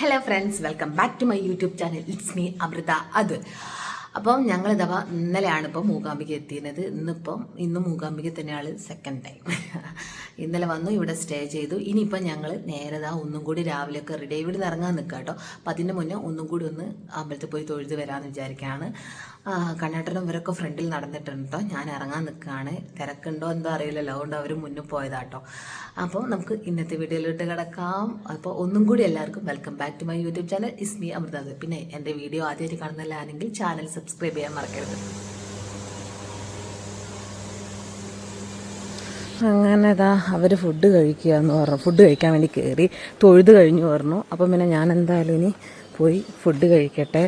Hello friends, welcome back to my YouTube channel. It's me Amrutha. അപ്പം ഞങ്ങൾ ഇതവ ഇന്നലെയാണ് ഇപ്പം മൂകാംബിക എത്തിയത്. ഇന്നും മൂകാംബിക തന്നെയാണ് സെക്കൻഡ് ടൈം. ഇന്നലെ വന്നു, ഇവിടെ സ്റ്റേ ചെയ്തു. ഇനിയിപ്പം ഞങ്ങൾ നേരെ ഒന്നും കൂടി രാവിലെയൊക്കെ റെഡി ഇവിടെ നിന്ന് ഇറങ്ങാൻ നിൽക്കുക കേട്ടോ. അപ്പം അതിൻ്റെ മുന്നേ ഒന്നും കൂടി ഒന്ന് അമ്പലത്തിൽ പോയി തൊഴുത് വരാമെന്ന് വിചാരിക്കുകയാണ്. കണ്ണേട്ടനും ഇവരൊക്കെ ഫ്രണ്ടിൽ നടന്നിട്ടുണ്ട് കേട്ടോ. ഞാൻ ഇറങ്ങാൻ നിൽക്കുകയാണ്. തിരക്കുണ്ടോ എന്തോ അറിയില്ലല്ലോ, അതുകൊണ്ട് അവർ മുന്നിൽ പോയതാട്ടോ. അപ്പോൾ നമുക്ക് ഇന്നത്തെ വീഡിയോയിലോട്ട് കിടക്കാം. അപ്പോൾ ഒന്നും കൂടി എല്ലാവർക്കും welcome back to my YouTube channel it's me Amrutha. പിന്നെ എൻ്റെ വീഡിയോ ആദ്യമായിട്ട് കാണുന്നില്ലാണെങ്കിൽ ചാനൽ സബ്സ്ക്രൈബ് ചെയ്യാൻ മറക്കരുത്. അങ്ങനെ അവർ ഫുഡ് കഴിക്കുകയെന്ന് പറഞ്ഞു. ഫുഡ് കഴിക്കാൻ വേണ്ടി കയറി, തൊഴുത് കഴിഞ്ഞു പറഞ്ഞു. അപ്പം പിന്നെ ഞാൻ എന്തായാലും ഇനി പോയി ഫുഡ് കഴിക്കട്ടെ.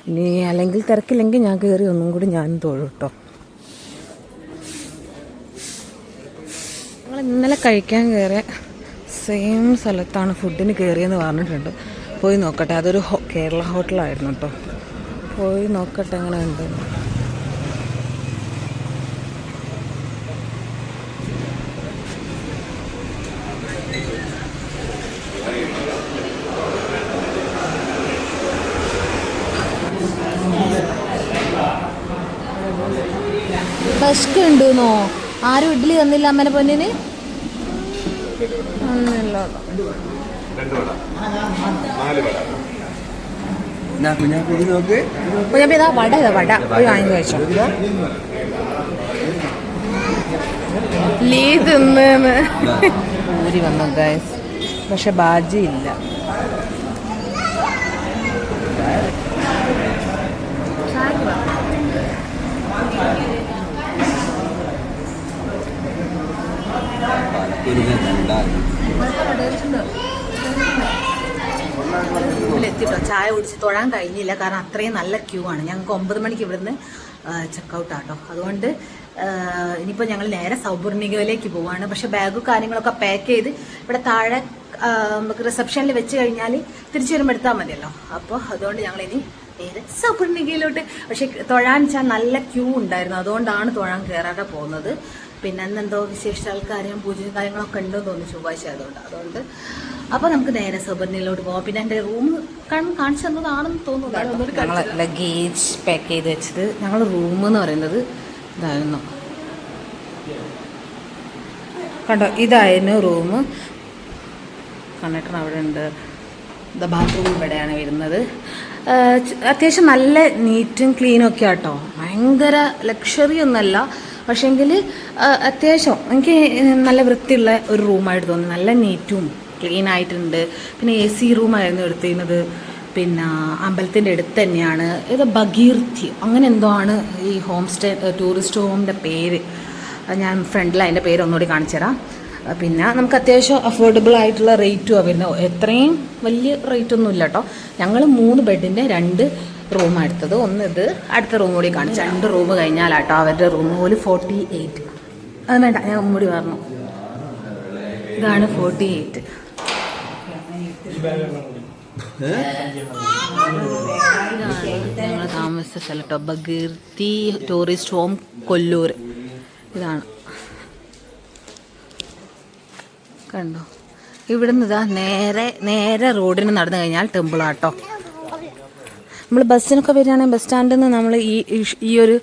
ഇനി അല്ലെങ്കിൽ തിരക്കില്ലെങ്കിൽ ഞാൻ കയറി ഒന്നും കൂടി ഞാൻ തൊഴും കേട്ടോ. ഞങ്ങൾ ഇന്നലെ കഴിക്കാൻ കയറിയ സെയിം സ്ഥലത്താണ് ഫുഡിന് കയറിയെന്ന് പറഞ്ഞിട്ടുണ്ട്. പോയി നോക്കട്ടെ. അതൊരു കേരള ഹോട്ടലായിരുന്നു കേട്ടോ. പോയി നോക്കട്ടെ എങ്ങനെ ഉണ്ട്. ബസ്ക് ഉണ്ടെന്നോ? ആരും ഇഡ്ഡലി തന്നില്ല അമ്മേനെ പൊന്നിന്? വട പോയി വാങ്ങി കഴിച്ചോ. ലീ തിന്ന് ഊരി വന്നു ഗൈസ്. പക്ഷെ ബാജി ഇല്ല. എത്തിട്ടോ. ചായ കുടിച്ച് തൊഴാൻ കഴിഞ്ഞില്ല, കാരണം അത്രയും നല്ല ക്യൂ ആണ്. ഞങ്ങൾക്ക് 9 മണിക്ക് ഇവിടുന്ന് ചെക്കൗട്ട് ആട്ടോ. അതുകൊണ്ട് ഇനിയിപ്പോൾ ഞങ്ങൾ നേരെ സൗപർണികയിലേക്ക് പോവാണ്. പക്ഷെ ബാഗും കാര്യങ്ങളൊക്കെ പാക്ക് ചെയ്ത് ഇവിടെ താഴെ നമുക്ക് റിസപ്ഷനിൽ വെച്ച് കഴിഞ്ഞാൽ തിരിച്ചു വരുമ്പോൾ എടുത്താൽ മതിയല്ലോ. അപ്പോൾ അതുകൊണ്ട് ഞങ്ങളിനി നേരെ സൗപർണികയിലോട്ട്. പക്ഷെ തൊഴാൻ വെച്ചാൽ നല്ല ക്യൂ ഉണ്ടായിരുന്നു, അതുകൊണ്ടാണ് തൊഴാൻ കയറാതെ പോകുന്നത്. പിന്നെ അന്നെന്തോ വിശേഷ ആൾക്കാരും പൂജയും കാര്യങ്ങളൊക്കെ ഉണ്ടെന്ന് തോന്നുന്നു, ചൊവ്വാഴ്ച അതുകൊണ്ട് അപ്പോൾ നമുക്ക് നേരെ സൗപർണികയിലോട്ട് പോകാം. പിന്നെ എൻ്റെ റൂം കാണിച്ചു തന്നതാണെന്ന് തോന്നുന്നു. ലഗേജ് പാക്ക് ചെയ്ത് വെച്ചത്. ഞങ്ങൾ റൂം എന്ന് പറയുന്നത് ഇതായിരുന്നു കണ്ടോ. ഇതായിരുന്നു റൂം. കണ്ടിട്ട് അവിടെ ഉണ്ട്. ബാത്റൂം ഇവിടെയാണ് വരുന്നത്. അത്യാവശ്യം നല്ല നീറ്റും ക്ലീനും ഒക്കെ ആട്ടോ. ഭയങ്കര ലക്ഷറി ഒന്നല്ല, പക്ഷേങ്കിൽ അത്യാവശ്യം എനിക്ക് നല്ല വൃത്തിയുള്ള ഒരു റൂമായിട്ട് തോന്നി. നല്ല നീറ്റും ക്ലീൻ ആയിട്ടുണ്ട്. പിന്നെ AC റൂമായിരുന്നു എടുത്തിരുന്നത്. പിന്നെ അമ്പലത്തിൻ്റെ അടുത്ത് തന്നെയാണ്. ഇത് ഭഗീർത്തി അങ്ങനെ എന്തോ ആണ് ഈ ഹോം സ്റ്റേ ടൂറിസ്റ്റ് ഹോമിൻ്റെ പേര്. ഞാൻ ഫ്രണ്ടിൽ അതിൻ്റെ പേര് ഒന്നുകൂടി കാണിച്ചു തരാം. പിന്നെ നമുക്ക് അത്യാവശ്യം അഫോർഡബിൾ ആയിട്ടുള്ള റേറ്റുമാണ് വരുന്നത്. എത്രയും വലിയ റേറ്റ് ഒന്നും ഇല്ല കേട്ടോ. ഞങ്ങൾ 3 ബെഡിൻ്റെ 2 റൂമാണ് എടുത്തത്. ഒന്ന് ഇത്, അടുത്ത റൂം കൂടി കാണിച്ചു. 2 റൂം കഴിഞ്ഞാലാട്ടോ അവരുടെ റൂം. പോലെ 48. അത് വേണ്ട, ഞാൻ ഒന്നുകൂടി പറഞ്ഞു. ഇതാണ് 48. ഞങ്ങൾ താമസിച്ച സ്ഥലം കേട്ടോ. ഭഗീർത്തി ടൂറിസ്റ്റ് ഹോം കൊല്ലൂർ. ഇതാണ് കണ്ടോ. ഇവിടുന്ന് ഇതാ നേരെ റോഡിന് നടന്നു കഴിഞ്ഞാൽ ടെമ്പിളാട്ടോ. നമ്മൾ ബസ്സിനൊക്കെ വരികയാണെങ്കിൽ ബസ് സ്റ്റാൻഡിൽ നിന്ന് നമ്മൾ ഈ ഒരു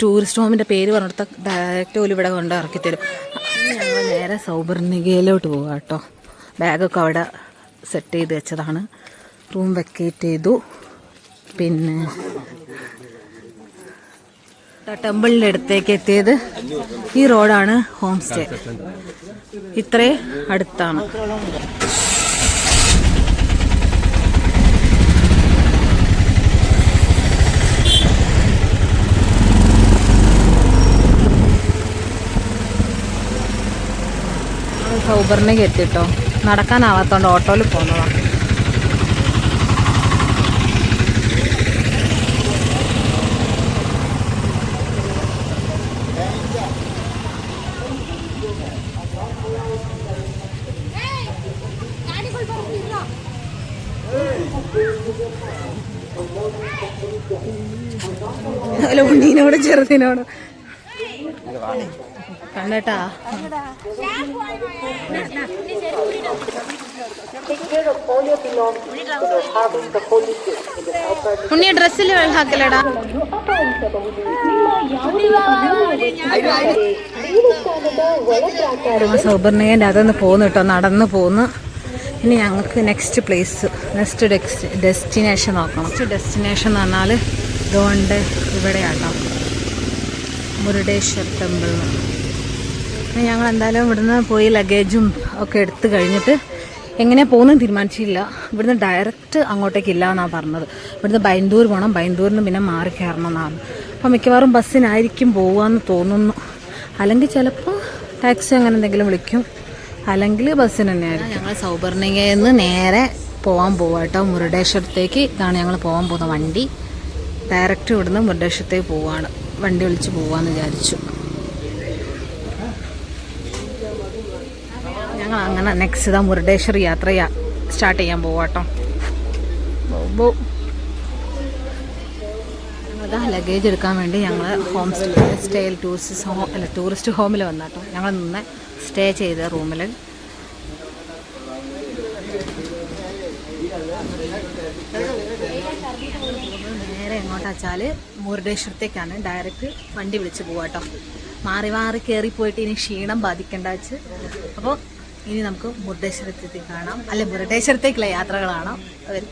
ടൂറിസ്റ്റ് ഹോമിൻ്റെ പേര് പറഞ്ഞിടത്ത് ഡയറക്റ്റ് പോലും ഇവിടെ കൊണ്ട് ഇറക്കി തരും. ഞങ്ങൾ നേരെ സൗപർണികയിലോട്ട് പോകാം കേട്ടോ. ബാഗൊക്കെ അവിടെ സെറ്റ് ചെയ്ത് വെച്ചതാണ്. റൂം വെക്കേറ്റ് ചെയ്തു. പിന്നെ ടെമ്പിളിൻ്റെ അടുത്തേക്ക് എത്തിയത്. ഈ റോഡാണ് ഹോം സ്റ്റേ. ഇത്രേ അടുത്താണ്. സൗപർണിക എത്തിട്ടോ. നടക്കാനാവാത്തോണ്ട് ഓട്ടോയിൽ പോകുന്നതാണ്. അല്ല, ഉണ്ണീനോട് ചെറുതിനോട് കണ്ടേട്ടാ. ഉണ്ണിയ ഡ്രസ്സിൽ വെള്ളം ഹാക്കലടാ. സൗബർണികൻ്റെ അതൊന്ന് പോന്നു കേട്ടോ, നടന്ന് പോന്ന്. ഇനി ഞങ്ങൾക്ക് നെക്സ്റ്റ് പ്ലേസ്, നെക്സ്റ്റ് ഡെസ്റ്റിനേഷൻ നോക്കണം. നെക്സ്റ്റ് ഡെസ്റ്റിനേഷൻ എന്ന് പറഞ്ഞാൽ ഇതുകൊണ്ട് ഇവിടെയാട്ടോ, മുരുടേശ്വർ ടെമ്പിൾ. ഇനി ഞങ്ങൾ എന്തായാലും ഇവിടുന്ന് പോയി ലഗേജും ഒക്കെ എടുത്ത് കഴിഞ്ഞിട്ട് എങ്ങനെയാണ് പോകുന്നത് തീരുമാനിച്ചില്ല. ഇവിടുന്ന് ഡയറക്റ്റ് അങ്ങോട്ടേക്കില്ല എന്നാണ് പറഞ്ഞത്. ഇവിടുന്ന് ബൈന്ദൂർ പോകണം, ബൈന്ദൂരിന് പിന്നെ മാറി കയറണം എന്നാണ്. അപ്പോൾ മിക്കവാറും ബസ്സിനായിരിക്കും പോകാമെന്ന് തോന്നുന്നു. അല്ലെങ്കിൽ ചിലപ്പോൾ ടാക്സി അങ്ങനെ എന്തെങ്കിലും വിളിക്കും, അല്ലെങ്കിൽ ബസ്സിന് തന്നെയായിരിക്കും. ഞങ്ങൾ സൗബർണികയിൽ നിന്ന് നേരെ പോകാൻ പോവാം കേട്ടോ മുരുടേശ്വരത്തേക്ക്. ഇതാണ് ഞങ്ങൾ പോകാൻ പോകുന്ന വണ്ടി. ഡയറക്റ്റ് ഇവിടുന്ന് മുരുടേശ്വരത്തേക്ക് പോവാണ്. വണ്ടി വിളിച്ച് പോകാമെന്ന് വിചാരിച്ചു. ഞങ്ങൾ അങ്ങനെ നെക്സ്റ്റ് ഇതാ മുരുടേശ്വർ യാത്ര സ്റ്റാർട്ട് ചെയ്യാൻ പോവാട്ടോ. ഞങ്ങളിതാ ലഗേജ് എടുക്കാൻ വേണ്ടി ഞങ്ങൾ ഹോം സ്റ്റേയിൽ ടൂറിസ്റ്റ് ഹോമിൽ വന്നാട്ടോ. ഞങ്ങൾ നിന്ന് സ്റ്റേ ചെയ്ത റൂമിൽ നേരെ എങ്ങോട്ടാ വെച്ചാൽ മുരുടേശ്വരത്തേക്കാണ് ഡയറക്റ്റ് വണ്ടി വിളിച്ച് പോവാട്ടോ. മാറി മാറി കയറിപ്പോയിട്ട് ഇനി ക്ഷീണം ബാധിക്കേണ്ട വെച്ച്. അപ്പോൾ ഇനി നമുക്ക് മുരുടേശ്വരത്തേക്ക് കാണാം, അല്ലെ മുരുടേശ്വരത്തേക്കുള്ള യാത്രകളാണ് അവർ.